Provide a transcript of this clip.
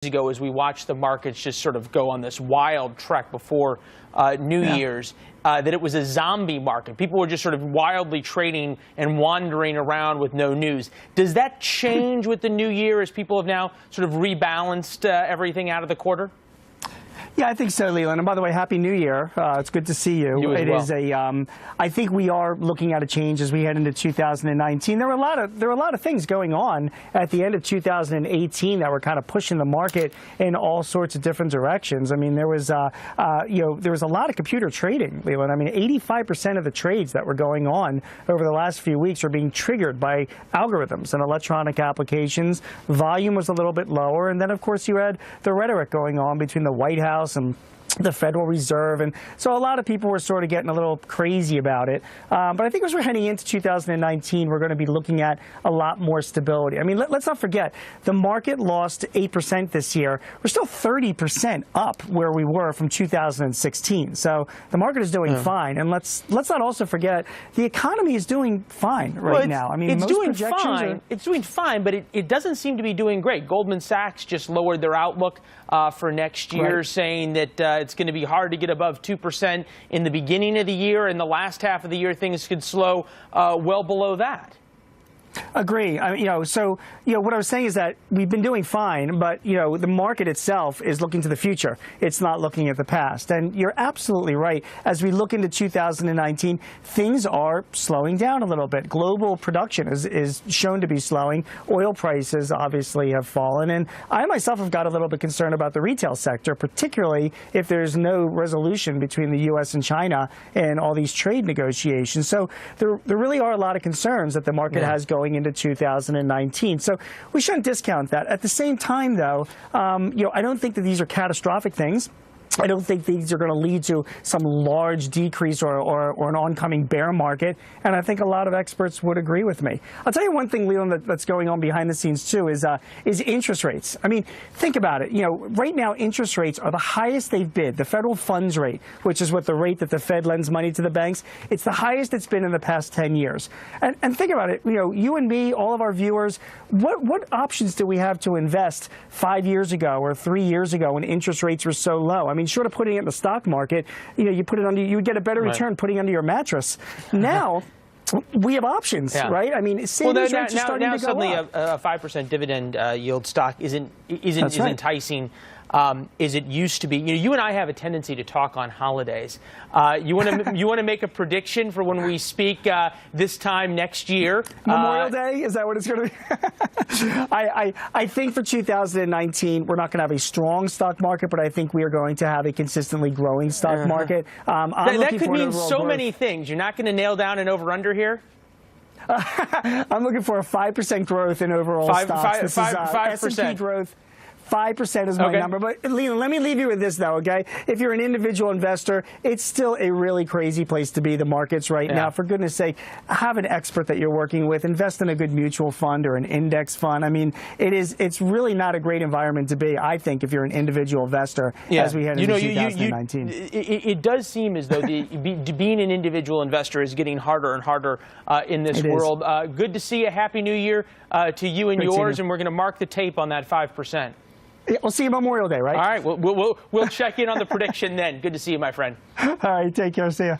Ago as we watched the markets just sort of go on this wild trek before New Year's, that it was a zombie market. People were just sort of wildly trading and wandering around with no news. Does that change with the new year as people have now sort of rebalanced everything out of the quarter? Yeah, I think so, Leland. And by the way, Happy New Year. It's good to see you. You as well. I think we are looking at a change as we head into 2019. There were a lot of things going on at the end of 2018 that were kind of pushing the market in all sorts of different directions. I mean, there was a lot of computer trading, Leland. I mean, 85% of the trades that were going on over the last few weeks are being triggered by algorithms and electronic applications. Volume was a little bit lower, and then of course you had the rhetoric going on between the White House and the Federal Reserve, and so a lot of people were sort of getting a little crazy about it. But I think as we're heading into 2019, we're going to be looking at a lot more stability. I mean, let's not forget, the market lost 8% this year. We're still 30% up where we were from 2016. So the market is doing fine. And let's not also forget, the economy is doing fine right now. I mean, it's most doing projections fine. It's doing fine, but it doesn't seem to be doing great. Goldman Sachs just lowered their outlook for next year, saying that it's going to be hard to get above 2% in the beginning of the year. In the last half of the year, things could slow well below that. Agree. So what I was saying is that we've been doing fine, but the market itself is looking to the future. It's not looking at the past. And you're absolutely right. As we look into 2019, things are slowing down a little bit. Global production is shown to be slowing. Oil prices obviously have fallen. And I myself have got a little bit concerned about the retail sector, particularly if there's no resolution between the U.S. and China and all these trade negotiations. So there really are a lot of concerns that the market has going into 2019. So we shouldn't discount that. At the same time, though, I don't think that these are catastrophic things. I don't think these are going to lead to some large decrease or an oncoming bear market, and I think a lot of experts would agree with me. I'll tell you one thing, Leland, that's going on behind the scenes too is interest rates. I mean, think about it. Right now interest rates are the highest they've been. The federal funds rate, which is what the rate that the Fed lends money to the banks, it's the highest it's been in the past 10 years. And think about it. You and me, all of our viewers, what options do we have to invest 5 years ago or 3 years ago when interest rates were so low? I mean, short of putting it in the stock market, you put it under, you would get a better return putting it under your mattress. Now, we have options, right? I mean, savings rates are starting to go suddenly up. a 5% dividend yield stock isn't enticing. As it used to be. You and I have a tendency to talk on holidays. You want to make a prediction for when we speak this time next year? Memorial Day? Is that what it's going to be? I think for 2019, we're not going to have a strong stock market, but I think we are going to have a consistently growing stock market. That could mean so many things. You're not going to nail down an over-under here? I'm looking for a 5% growth in overall stocks. This is 5% S&P growth. 5% is my number. But Leland, let me leave you with this, though, okay? If you're an individual investor, it's still a really crazy place to be, the markets right now. For goodness sake, have an expert that you're working with. Invest in a good mutual fund or an index fund. I mean, it's really not a great environment to be, I think, if you're an individual investor as we head into 2019. It does seem as though being an individual investor is getting harder and harder in this world. Good to see a Happy New Year to you and yours, and we're going to mark the tape on that 5%. We'll see you Memorial Day, right? All right. We'll check in on the prediction then. Good to see you, my friend. All right. Take care. See ya.